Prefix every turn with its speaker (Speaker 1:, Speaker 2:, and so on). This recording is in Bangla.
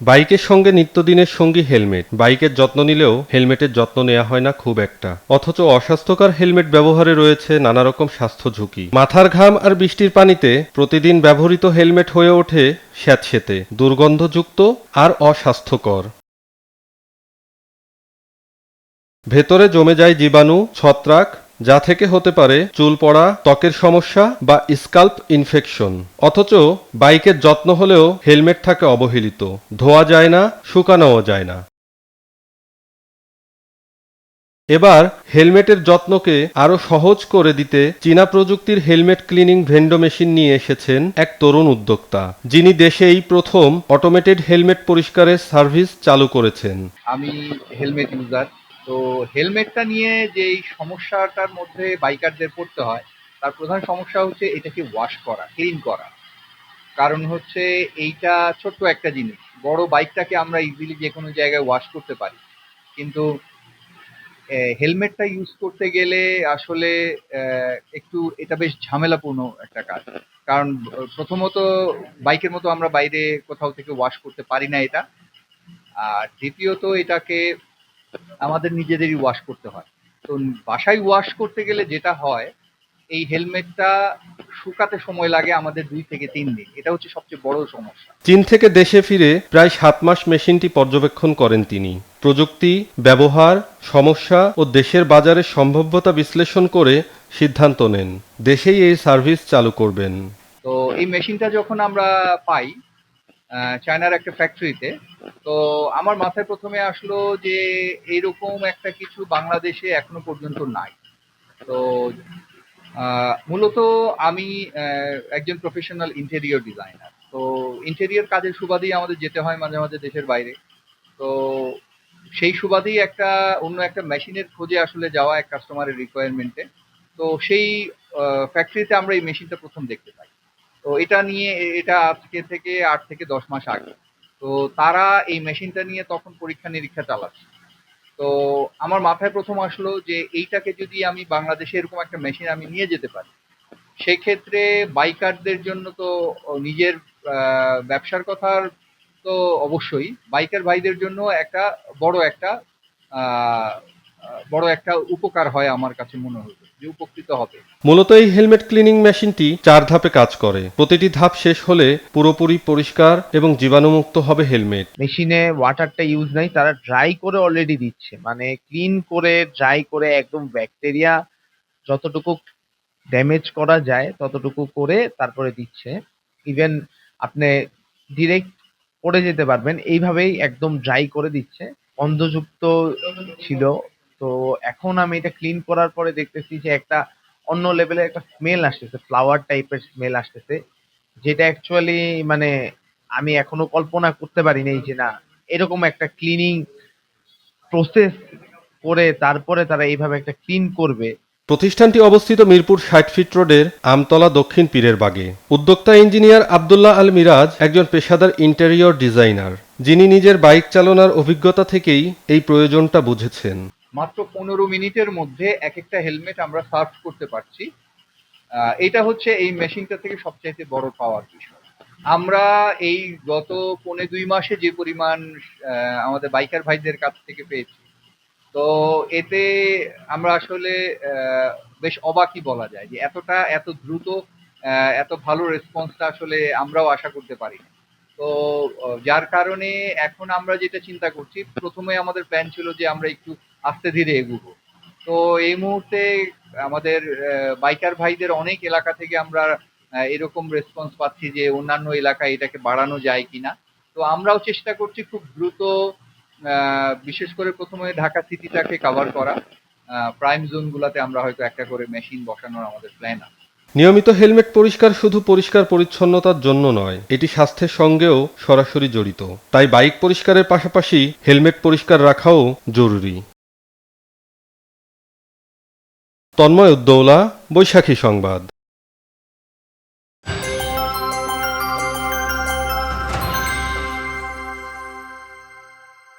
Speaker 1: বাইকের সঙ্গে নিত্যদিনের সঙ্গী হেলমেট। বাইকের যত্ন নিলেও হেলমেটের যত্ন নেওয়া হয় না খুব একটা, অথচ অস্বাস্থ্যকর হেলমেট ব্যবহারে রয়েছে নানা রকম স্বাস্থ্য ঝুঁকি। মাথার ঘাম আর বৃষ্টির পানিতে প্রতিদিন ব্যবহৃত হেলমেট হয়ে ওঠে স্যাঁতসেঁতে, দুর্গন্ধযুক্ত আর অস্বাস্থ্যকর। ভেতরে জমে যায় জীবাণু, ছত্রাক, যা থেকে হতে পারে চুল পড়া, ত্বকের সমস্যা বা স্কাল্প ইনফেকশন। অথচ বাইকের যত্ন হলেও হেলমেট থাকে অবহেলিত, ধোয়া যায় না, শুকানোও যায় না। এবার হেলমেটের যত্নকে আরও সহজ করে দিতে চীনা প্রযুক্তির হেলমেট ক্লিনিং ভেন্ডো মেশিন নিয়ে এসেছেন এক তরুণ উদ্যোক্তা, যিনি দেশে এই প্রথম অটোমেটেড হেলমেট পরিষ্কারের সার্ভিস চালু করেছেন।
Speaker 2: আমি হেলমেট ইউজার। তো হেলমেটটা নিয়ে যেই সমস্যাটার মধ্যে বাইকারদের পড়তে হয়, তার প্রধান সমস্যা হচ্ছে এটাকে ওয়াশ করা, ক্লিন করা। কারণ হচ্ছে এইটা ছোট্ট একটা জিনিস। বড় বাইকটাকে আমরা ইজিলি যে কোনো জায়গায় ওয়াশ করতে পারি। কিন্তু হেলমেটটা ইউজ করতে গেলে আসলে একটু এটা বেশ ঝামেলাপূর্ণ একটা কাজ। কারণ প্রথমত বাইকের মতো আমরা বাইরে কোথাও থেকে ওয়াশ করতে পারি না এটা। আর দ্বিতীয়ত এটাকে আমাদের নিজেদেরই ওয়াশ করতে হয়। তো বাসায় ওয়াশ করতে গেলে যেটা হয়, এই হেলমেটটা শুকাতে সময় লাগে আমাদের 2 থেকে 3 দিন। এটা হচ্ছে সবচেয়ে বড় সমস্যা।
Speaker 1: চীন থেকে দেশে ফিরে প্রায় 7 মাস মেশিনটি পর্যবেক্ষণ করেন তিনি। প্রযুক্তি, ব্যবহার, সমস্যা ও দেশের বাজারের সম্ভাব্যতা বিশ্লেষণ করে সিদ্ধান্ত নেন দেশেই এই সার্ভিস চালু করবেন।
Speaker 2: তো এই মেশিনটা যখন আমরা পাই চায়নার একটা ফ্যাক্টরিতে, তো আমার মাথায় প্রথমে আসলো যে এইরকম একটা কিছু বাংলাদেশে এখনো পর্যন্ত নাই। তো মূলত আমি একজন প্রফেশনাল ইন্টেরিয়র ডিজাইনার। তো ইন্টেরিয়র কাজের সুবাদেই আমাদের যেতে হয় মাঝে মাঝে দেশের বাইরে। তো সেই সুবাদেই অন্য একটা মেশিনের খোঁজে আসলে যাওয়া এক কাস্টমারের রিকোয়ারমেন্টে। তো সেই ফ্যাক্টরিতে আমরা এই মেশিনটা প্রথম দেখতে পাই। তো এটা আজকে থেকে 8 থেকে 10 মাস আগে। তো তারা এই মেশিনটা নিয়ে তখন পরীক্ষা নিরীক্ষা চালাচ্ছে। তো আমার মাথায় প্রথম আসলো যে এইটাকে যদি আমি বাংলাদেশে এরকম একটা মেশিন আমি নিয়ে যেতে পারি, সেক্ষেত্রে বাইকারদের জন্য তো নিজের ব্যবসার কথার তো অবশ্যই, বাইকার ভাইদের জন্য একটা বড় একটা আহ, বড় একটা উপকার হয় আমার কাছে মনে হতো যে উপকৃত হবে।
Speaker 1: মূলত এই হেলমেট ক্লিনিং মেশিনটি 4 ধাপে কাজ করে। প্রতিটি ধাপ শেষ হলে পুরোপুরি পরিষ্কার এবং জীবাণুমুক্ত হবে হেলমেট।
Speaker 3: মেশিনে ওয়াটারটা ইউজ নাই, তারা ড্রাই করে অলরেডি দিচ্ছে, মানে ক্লিন করে ড্রাই করে একদম ব্যাকটেরিয়া যতটুকু ড্যামেজ করা যায় ততটুকু করে তারপরে দিচ্ছে। ইভেন আপনি ডিরেক্ট পড়ে যেতে পারবেন, এইভাবেই একদম ড্রাই করে দিচ্ছে। গন্ধযুক্ত ছিল। তো এখন আমি এটা ক্লিন করার পরে দেখতেছি যে একটা অন্য লেভেলের একটা স্মেল আসতেছে, ফ্লাওয়ার টাইপের স্মেল আসতেছে, যেটা অ্যাকচুয়ালি মানে আমি এখনো কল্পনা করতে পারি নাই যে না, এরকম একটা ক্লিনিং প্রসেস করে তারপরে তারা এইভাবে একটা ক্লিন করবে।
Speaker 1: প্রতিষ্ঠানটি অবস্থিত মিরপুর ৬০ ফিট রোডের আমতলা দক্ষিণ পীরের বাগে। উদ্যোক্তা ইঞ্জিনিয়ার আবদুল্লাহ আল মিরাজ একজন পেশাদার ইন্টেরিয়র ডিজাইনার, যিনি নিজের বাইক চালনার অভিজ্ঞতা থেকেই এই প্রয়োজনটা বুঝেছেন।
Speaker 2: মাত্র 15 মিনিটের মধ্যে এক একটা হেলমেট আমরা সার্ভ করতে পারছি। এটা হচ্ছে এই মেশিনটা থেকে সবচাইতে বড় পাওয়ার বিষয়। আমরা এই গত 1.5-2 মাসে যে পরিমাণ আমাদের বাইকার ভাইদের কাছ থেকে পেয়েছি, তো এতে আমরা আসলে বেশ অবাকই বলা যায় যে এত দ্রুত এত ভালো রেসপন্সটা আসলে আমরাও আশা করতে পারি না। তো যার কারণে এখন আমরা যেটা চিন্তা করছি, প্রথমে আমাদের প্ল্যান ছিল যে আমরা একটু আস্তে ধীরে এগুবো। তো এই মুহূর্তে আমাদের বাইকার ভাইদের অনেক এলাকা থেকে আমরা এরকম রেসপন্স পাচ্ছি যে অন্যান্য এলাকায় এটাকে বাড়ানো যায় কিনা। তো আমরাও চেষ্টা করছি খুব দ্রুত বিশেষ করে প্রথমে ঢাকা সিটিটাকে কভার করা। প্রাইম জোনগুলোতে আমরা হয়তো একটা করে মেশিন বসানোর আমাদের প্ল্যান আছে।
Speaker 1: নিয়মিত হেলমেট পরিষ্কার শুধু পরিষ্কার পরিচ্ছন্নতার জন্য নয়, এটি স্বাস্থ্যের সঙ্গেও সরাসরি জড়িত। তাই বাইক পরিষ্কারের পাশাপাশি হেলমেট পরিষ্কার রাখাও জরুরি। তন্ময় উদ্দৌলা, বৈশাখী সংবাদ।